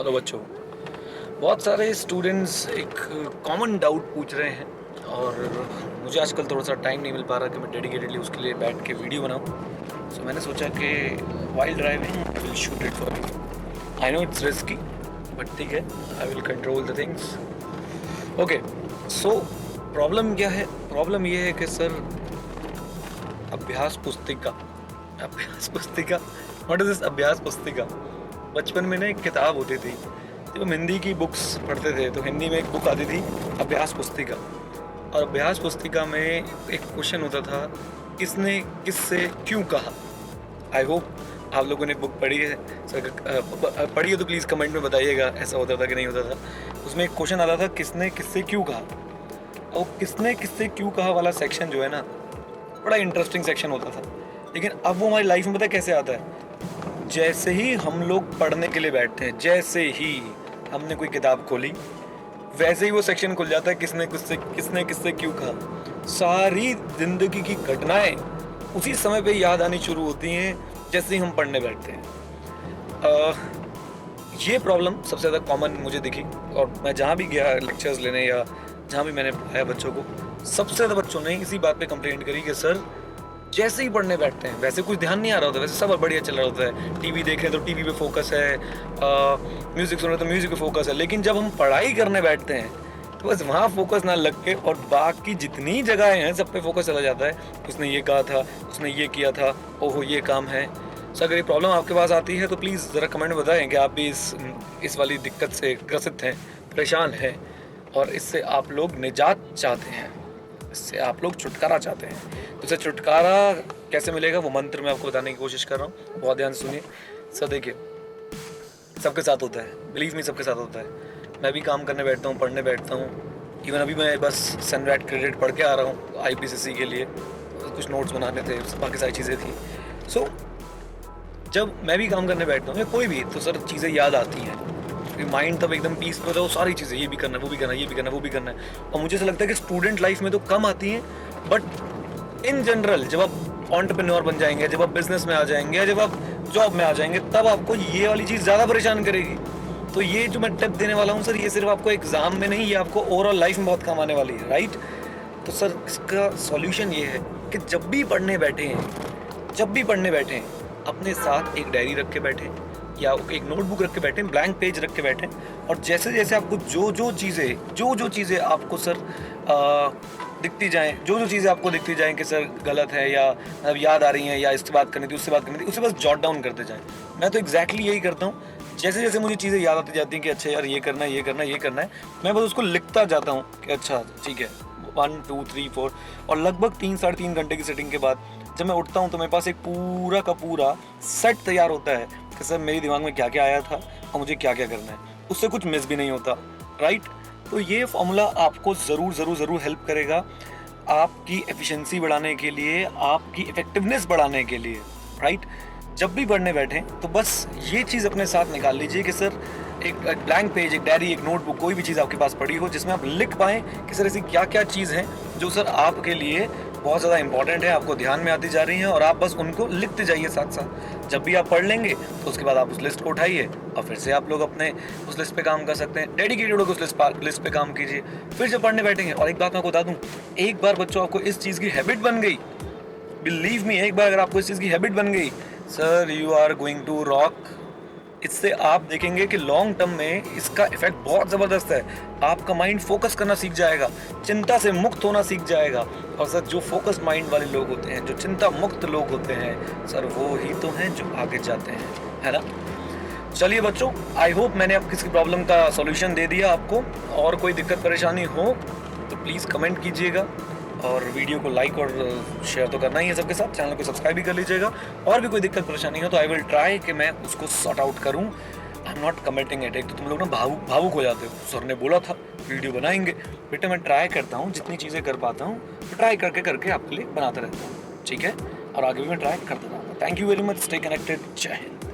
Hello बच्चों। बहुत सारे स्टूडेंट्स एक कॉमन डाउट पूछ रहे हैं और मुझे आजकल थोड़ा सा टाइम नहीं मिल पा रहा कि मैं डेडिकेटेडली उसके लिए बैठ के वीडियो बनाऊं। सो मैंने सोचा कि while driving I will shoot it for you. I know it's risky but ठीक है, I will control the things. Okay, so problem क्या है? प्रॉब्लम ये है कि सर अभ्यास पुस्तिका व्हाट इज दिस अभ्यास पुस्तिका? बचपन में ना एक किताब होती थी, जब हम हिंदी की बुक्स पढ़ते थे तो हिंदी में एक बुक आती थी अभ्यास पुस्तिका। और अभ्यास पुस्तिका में एक क्वेश्चन होता था, किसने किससे क्यों कहा। आई होप आप लोगों ने बुक पढ़ी है। पढ़ी है तो प्लीज़ कमेंट में बताइएगा ऐसा होता था कि नहीं होता था। उसमें एक क्वेश्चन आता था, किसने किससे क्यों कहा। और किसने किससे क्यों कहा वाला सेक्शन जो है ना, बड़ा इंटरेस्टिंग सेक्शन होता था। लेकिन अब वो हमारी लाइफ में पता है कैसे आता है? जैसे ही हम लोग पढ़ने के लिए बैठते हैं, जैसे ही हमने कोई किताब खोली, वैसे ही वो सेक्शन खुल जाता है, किसने किससे क्यों कहा। सारी जिंदगी की घटनाएं उसी समय पे याद आनी शुरू होती हैं जैसे ही हम पढ़ने बैठते हैं। ये प्रॉब्लम सबसे ज़्यादा कॉमन मुझे दिखी, और मैं जहाँ भी गया लेक्चर्स लेने या जहाँ भी मैंने पढ़ाया बच्चों को, सबसे ज़्यादा बच्चों ने इसी बात पे कंप्लेंट करी कि सर जैसे ही पढ़ने बैठते हैं वैसे कुछ ध्यान नहीं आ रहा होता, वैसे सब बढ़िया चल रहा होता है, टीवी देख रहे हैं तो टीवी पे फोकस है, म्यूज़िक सुन रहे हैं तो म्यूज़िक पे फोकस है। लेकिन जब हम पढ़ाई करने बैठते हैं तो बस वहाँ फोकस ना लग के और बाकी जितनी जगहें हैं सब पे फोकस चला जाता है। उसने ये कहा था, उसने ये किया था, ओहो ये काम है। सर अगर ये प्रॉब्लम आपके पास आती है तो प्लीज़ ज़रा कमेंट में बताएं कि आप भी इस वाली दिक्कत से ग्रसित हैं, परेशान हैं, और इससे आप लोग निजात चाहते हैं, इससे आप लोग छुटकारा चाहते हैं। तो इससे छुटकारा कैसे मिलेगा वो मंत्र मैं आपको बताने की कोशिश कर रहा हूँ, बहुत ध्यान से सुनिए। सर देखिए, सबके साथ होता है, बिलीव मी सबके साथ होता है। मैं भी काम करने बैठता हूँ, पढ़ने बैठता हूँ। इवन अभी मैं बस सनराइज क्रेडिट पढ़ के आ रहा हूँ IPCC के लिए, कुछ नोट्स बनाने थे, बाकी सारी चीज़ें थी। सो जब मैं भी काम करने बैठता हूँ या कोई भी, तो सर चीज़ें याद आती हैं। माइंड तब एकदम पीस पे होता है, वो सारी चीज़ें, ये भी करना है, वो भी करना है, ये भी करना है, वो भी करना है। और मुझे ऐसा लगता है कि स्टूडेंट लाइफ में तो कम आती हैं, बट इन जनरल जब आप एंटरप्रेन्योर बन जाएंगे, जब आप बिजनेस में आ जाएंगे, या जब आप जॉब में आ जाएंगे, तब आपको ये वाली चीज़ ज़्यादा परेशान करेगी। तो ये जो मैं टिप देने वाला हूँ सर, ये सिर्फ आपको एग्जाम में नहीं, ये आपको ओवरऑल लाइफ में बहुत काम आने वाली है, राइट? तो सर इसका सॉल्यूशन ये है कि जब भी पढ़ने बैठे हैं, अपने साथ एक डायरी रख के बैठें या एक नोटबुक रख के बैठें, ब्लैंक पेज रख के बैठें। और जैसे जैसे आपको जो जो चीज़ें आपको सर दिखती जाएं, जो चीज़ें आपको दिखती जाएं कि सर गलत है या अब याद आ रही हैं, या इससे बात करनी थी, उससे बात करनी थी, उसे बस जॉट डाउन करते जाएं। मैं तो एग्जैक्टली यही करता हूँ। जैसे जैसे मुझे चीज़ें याद आती जाती हैं कि अच्छा यार ये करना है, ये करना है, ये करना है, मैं बस उसको लिखता जाता हूँ कि अच्छा ठीक है, 1 2 3 4। और लगभग 3 साढ़े 3 घंटे की सेटिंग के बाद जब मैं उठता हूँ तो मेरे पास एक पूरा का पूरा सेट तैयार होता है कि सर मेरे दिमाग में क्या क्या आया था और मुझे क्या क्या करना है। उससे कुछ मिस भी नहीं होता, राइट? तो ये फॉर्मूला आपको ज़रूर हेल्प करेगा आपकी एफिशिएंसी बढ़ाने के लिए, आपकी इफेक्टिवनेस बढ़ाने के लिए, राइट? जब भी पढ़ने बैठें तो बस ये चीज़ अपने साथ निकाल लीजिए कि सर एक ब्लैंक पेज, एक डायरी, एक नोटबुक, कोई भी चीज़ आपके पास पड़ी हो जिसमें आप लिख पाएँ कि सर ऐसी क्या क्या चीज़ हैं जो सर आपके लिए बहुत ज़्यादा इंपॉर्टेंट है, आपको ध्यान में आती जा रही हैं, और आप बस उनको लिखते जाइए साथ साथ। जब भी आप पढ़ लेंगे तो उसके बाद आप उस लिस्ट को उठाइए और फिर से आप लोग अपने उस लिस्ट पे काम कर सकते हैं। डेडिकेटेड होकर उस लिस्ट पे काम कीजिए, फिर जब पढ़ने बैठेंगे। और एक बात मैं आपको बता दूँ, एक बार बच्चों आपको इस चीज़ की हैबिट बन गई, बिलीव मी, एक बार अगर आपको इस चीज़ की हैबिट बन गई, sir you are going to rock. इससे आप देखेंगे कि लॉन्ग टर्म में इसका इफेक्ट बहुत ज़बरदस्त है। आपका माइंड फोकस करना सीख जाएगा, चिंता से मुक्त होना सीख जाएगा। और सर जो फोकस माइंड वाले लोग होते हैं, जो चिंता मुक्त लोग होते हैं, सर वो ही तो हैं जो आगे जाते हैं, है ना? चलिए बच्चों, आई होप मैंने अब किसी प्रॉब्लम का सॉल्यूशन दे दिया आपको। और कोई दिक्कत परेशानी हो तो प्लीज़ कमेंट कीजिएगा, और वीडियो को लाइक और शेयर तो करना ही है सबके साथ। चैनल को सब्सक्राइब भी कर लीजिएगा। और भी कोई दिक्कत परेशानी हो तो आई विल ट्राई कि मैं उसको सॉर्ट आउट करूँ। I am not committing it. एक तो तुम लोग ना भावुक हो जाते हो, सर ने बोला था वीडियो बनाएंगे। बेटा मैं ट्राई करता हूँ, जितनी चीज़ें कर पाता हूँ तो ट्राई करके आपके लिए बनाता रहता हूँ, ठीक है? और आगे भी मैं ट्राई करता रहूँगा। Thank you very much, stay connected, जय हिंद।